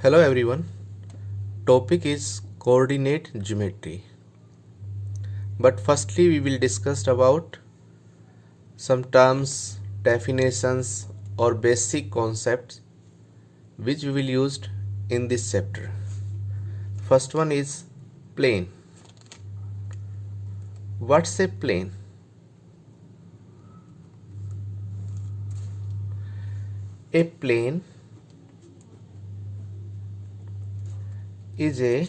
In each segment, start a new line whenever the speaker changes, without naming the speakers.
Hello everyone. Topic is coordinate geometry. But firstly we will discuss about some terms, definitions or basic concepts which we will use in this chapter. First one is plane. What's a plane? A plane is a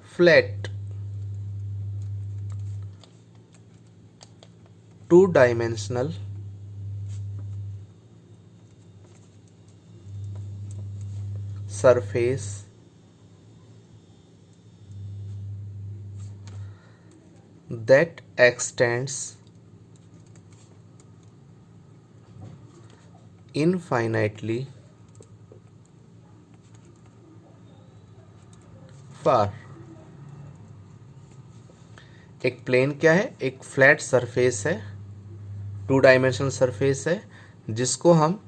flat two-dimensional surface that extends infinitely far. एक plane क्या है? एक flat surface है, two dimensional surface है जिसको हम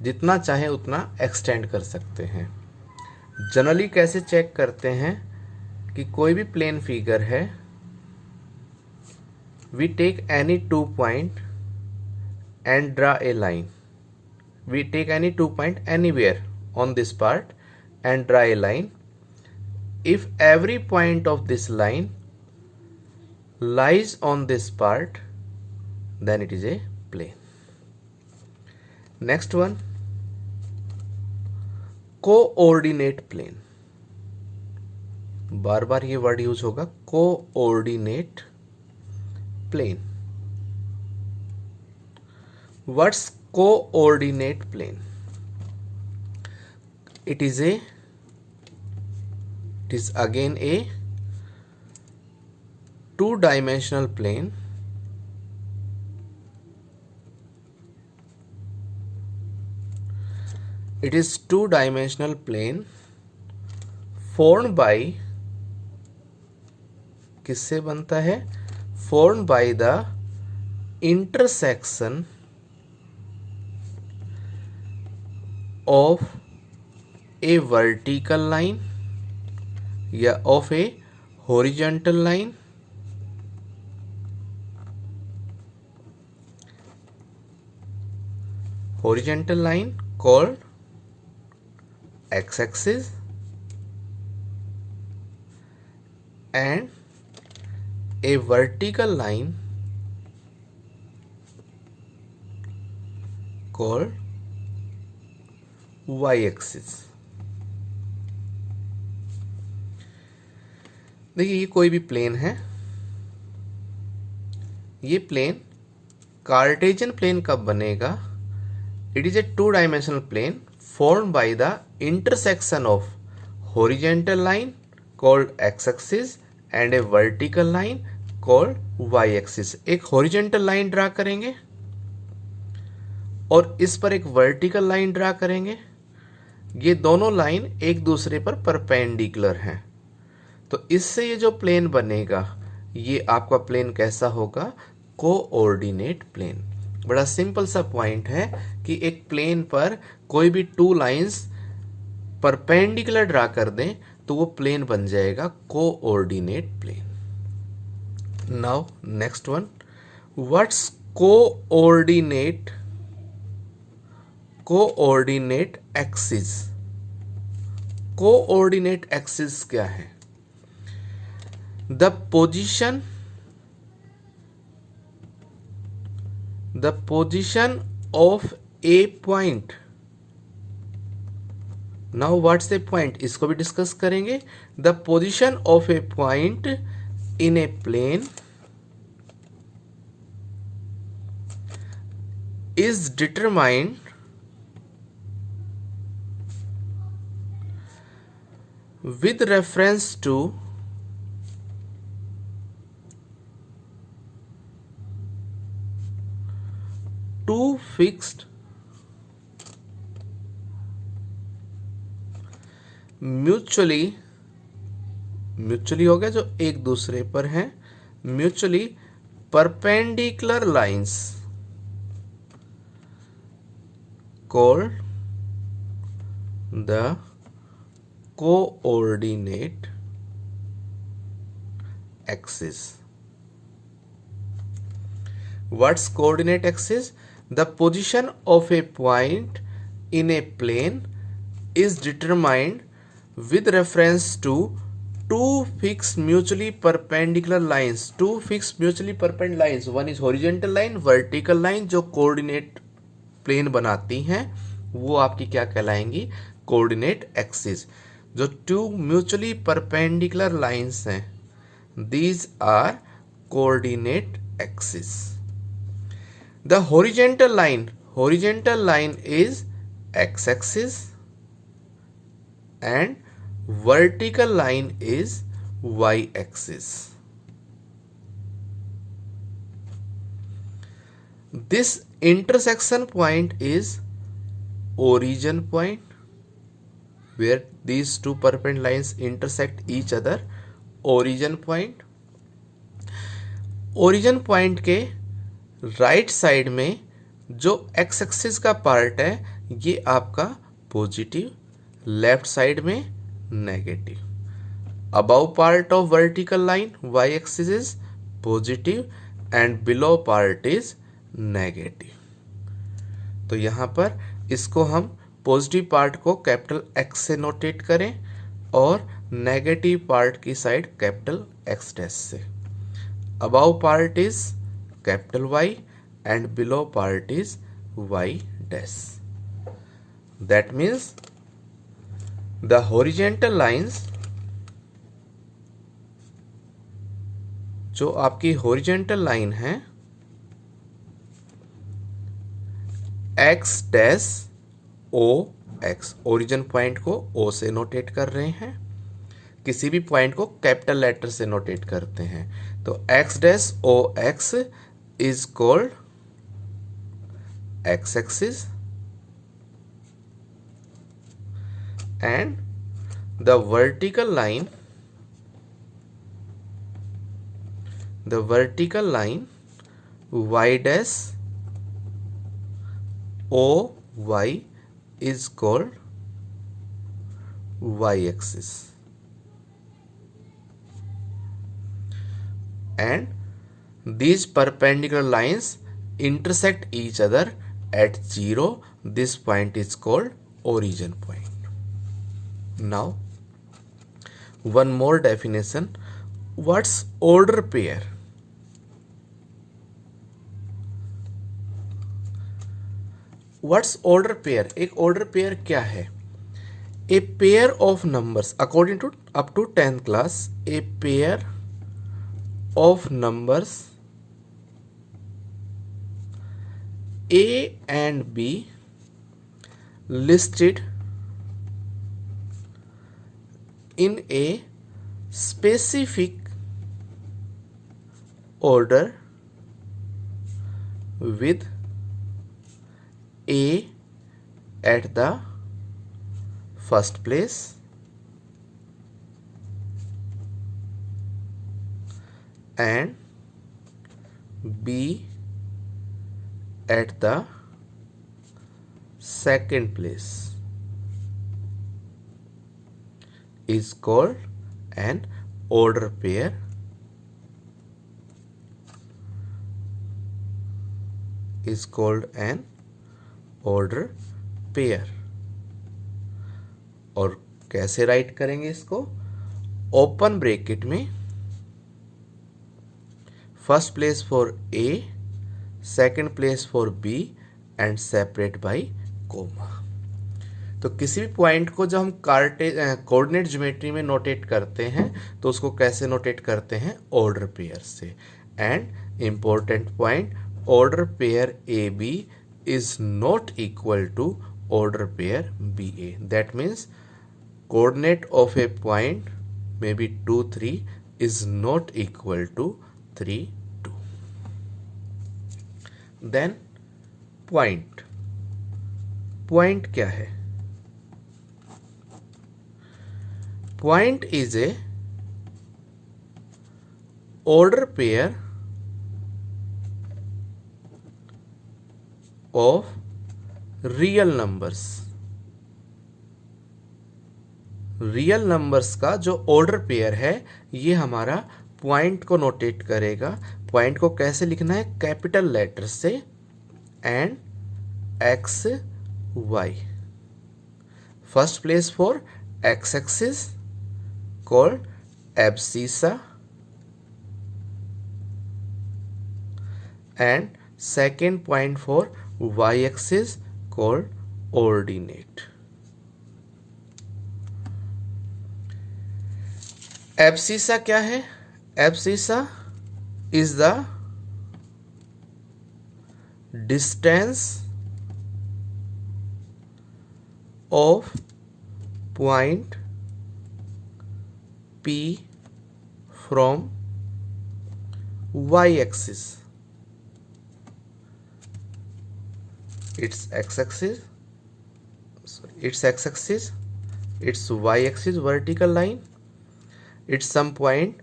जितना चाहें उतना एक्सटेंड कर सकते हैं। जनरली कैसे चेक करते हैं कि कोई भी प्लेन फिगर है, we take any 2 point and draw a line. We take any 2 point anywhere on this part and draw a line. If every point of this line lies on this part, then it is a plane. Next one, coordinate plane. बार बार ये word use होगा, coordinate plane. What's coordinate plane? It is again a two-dimensional plane formed by, किससे बनता है? Formed by the intersection of a vertical line या of a horizontal line called x-axis and a vertical line called y-axis. देखिए ये कोई भी plane है, ये प्लेन कार्टेशियन प्लेन कब बनेगा? It is a two dimensional plane formed by the intersection of horizontal line called X axis and a vertical line called Y axis. एक horizontal line draw करेंगे और इस पर एक वर्टिकल लाइन ड्रा करेंगे. ये दोनों लाइन एक दूसरे पर परपेंडिकुलर हैं, तो इससे ये जो प्लेन बनेगा ये आपका प्लेन कैसा होगा? Coordinate plane. बड़ा सिंपल सा पॉइंट है कि एक प्लेन पर कोई भी टू लाइंस परपेंडिकुलर ड्रा कर दें तो वो प्लेन बन जाएगा coordinate plane. Now next one, what's coordinate axis? Coordinate axis क्या है? The position of a point. Now what's a point, इसको भी डिस्कस करेंगे. The position of a point in a plane is determined with reference to two fixed mutually हो गया जो एक दूसरे पर हैं, mutually perpendicular lines called the coordinate axis. What's coordinate axis? The position of a point in a plane is determined with reference to two fixed mutually perpendicular lines. Two fixed mutually perpendicular lines. One is horizontal line, vertical line, जो coordinate plane बनाती हैं वो आपकी क्या कहलाएंगी? Coordinate axis. जो two mutually perpendicular lines हैं, these are coordinate axis. The horizontal line is x-axis and vertical line is y-axis. This intersection point is origin point, where these two perpendicular lines intersect each other. Origin point. Origin point के right side में जो X axis का part है ये आपका positive, left side में negative. Above part of vertical line Y axis is positive and below part is negative. तो यहां पर इसको हम पॉजिटिव पार्ट को कैपिटल एक्स से नोटेट करें और नेगेटिव पार्ट की साइड कैपिटल एक्स डैश से. Above part is capital Y and below part is why dash. That means the horizontal lines, जो आपकी हॉरिजॉन्टल लाइन है X dash O X, origin point को O से notate कर रहे हैं, किसी भी पॉइंट को कैपिटल लेटर से नोटेट करते हैं. तो X dash O X is called X axis and the vertical line y dash O y is called y-axis, and these perpendicular lines intersect each other at 0. This point is called origin point. Now one more definition. What's order pair? What's order pair? एक order pair क्या है? A pair of numbers, according to up to 10th class, a pair of numbers A and B listed in a specific order with A at the first place and B at the second place is called an order pair. Is called an order pair. और कैसे write करेंगे इसको? Open bracket में first place for A, second place for B and separate by comma. तो किसी भी point को जब हम कोऑर्डिनेट ज्योमेट्री में नोटेट करते हैं तो उसको कैसे नोटेट करते हैं? ऑर्डर पेयर से. And important point, order pair AB is not equal to order pair BA. That means coordinate of a point maybe 2 3 is not equal to 3 2. Then point क्या है? Point is a order pair of real numbers real numbers का जो order pair है ये हमारा point को notate करेगा। Point को कैसे लिखना है? कैपिटल लेटर से and X Y. First place for X axis called abscissa and second point for y-axis called ordinate. Abscissa क्या है? Abscissa is the distance of point P from y-axis. Its x-axis, its y-axis vertical line, its some point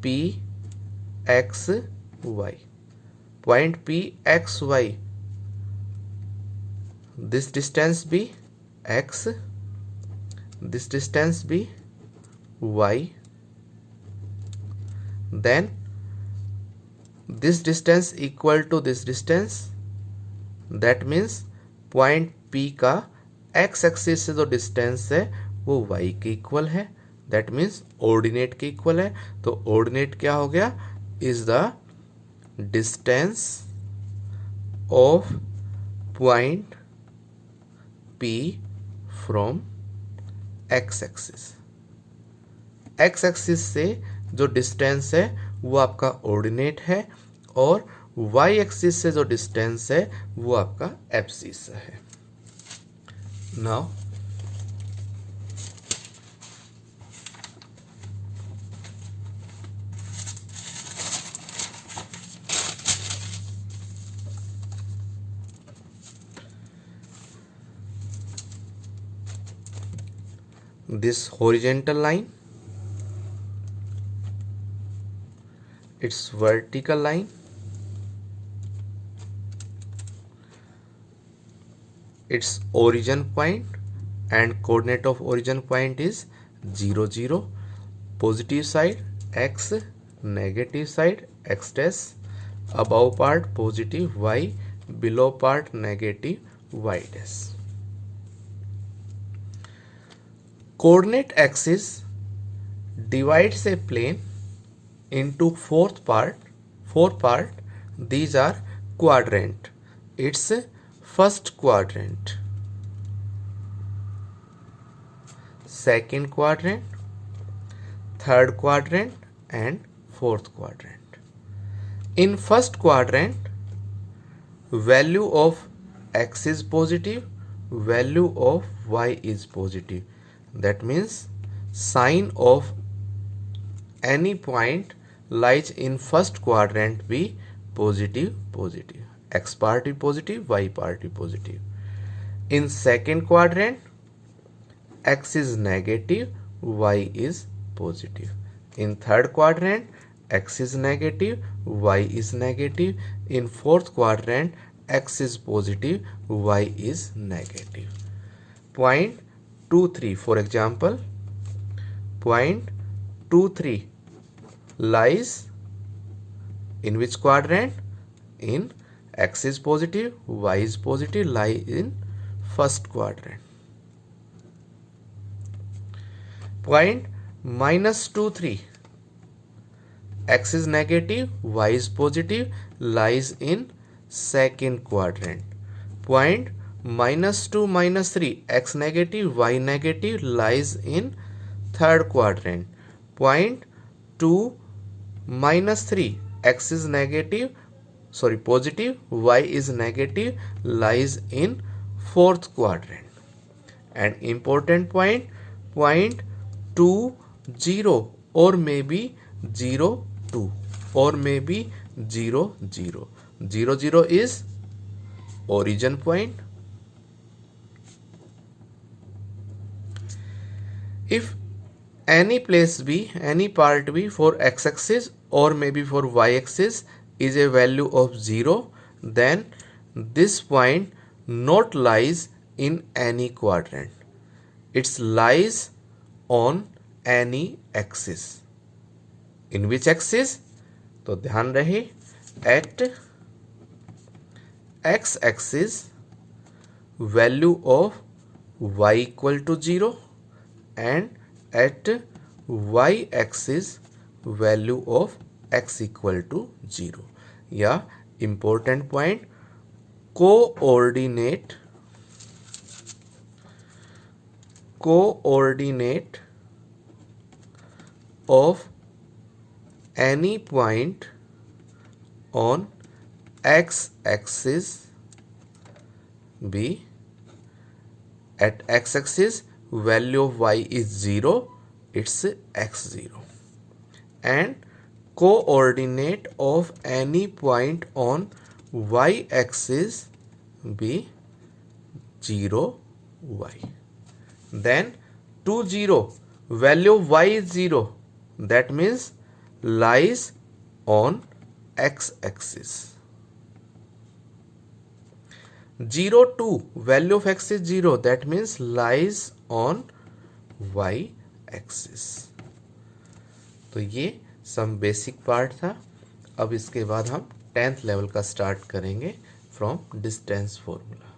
P x y. Point P x y. This distance be x. This distance be y, then this distance equal to this distance, that means point P का x axis से जो distance है वो y के equal है, that means ordinate के equal है। तो ऑर्डिनेट क्या हो गया? Is the distance of point P from x axis. X axis से जो डिस्टेंस है वो आपका ऑर्डिनेट है और वाई एक्सिस से जो डिस्टेंस है वो आपका एब्सिस है। Now this horizontal line, its vertical line, its origin point and coordinate of origin point is 0 0, positive side x, negative side x dash, above part positive y, below part negative y dash. Coordinate axis divides a plane into four part. These are quadrant. It's first quadrant, second quadrant, third quadrant and fourth quadrant. In first quadrant, value of x is positive, value of y is positive. That means sign of any point lies in first quadrant be positive. X part is positive, y part is positive. In second quadrant, x is negative, y is positive. In third quadrant, x is negative, y is negative. In fourth quadrant, x is positive, y is negative. Point 2 3, for example, point 2 3 lies in which quadrant? In x is positive, y is positive, lie in first quadrant. Point -2 3, x is negative, y is positive, lies in second quadrant. Point -2 -3, x negative, y negative, lies in third quadrant. Point 2 -3, x is positive, y is negative, lies in fourth quadrant. And important point 2 0 or maybe 0 2 or maybe 0 0. 0 0 is origin point. If any place B, any part B for x-axis or maybe for y-axis is a value of 0, then this point not lies in any quadrant. It lies on any axis. In which axis? तो ध्यान रहे, at X axis value of y equal to 0 and at y axis value of x equal to 0। या important point, coordinate of any point on x-axis be at x-axis value of y is 0, it's x0, and coordinate of any point on y-axis be 0, y. Then 2 0 value of y is 0, that means lies on x-axis. 0 2 value of x is 0, that means lies on y-axis. तो ये some basic part था। अब इसके बाद हम 10th level का start करेंगे from distance formula.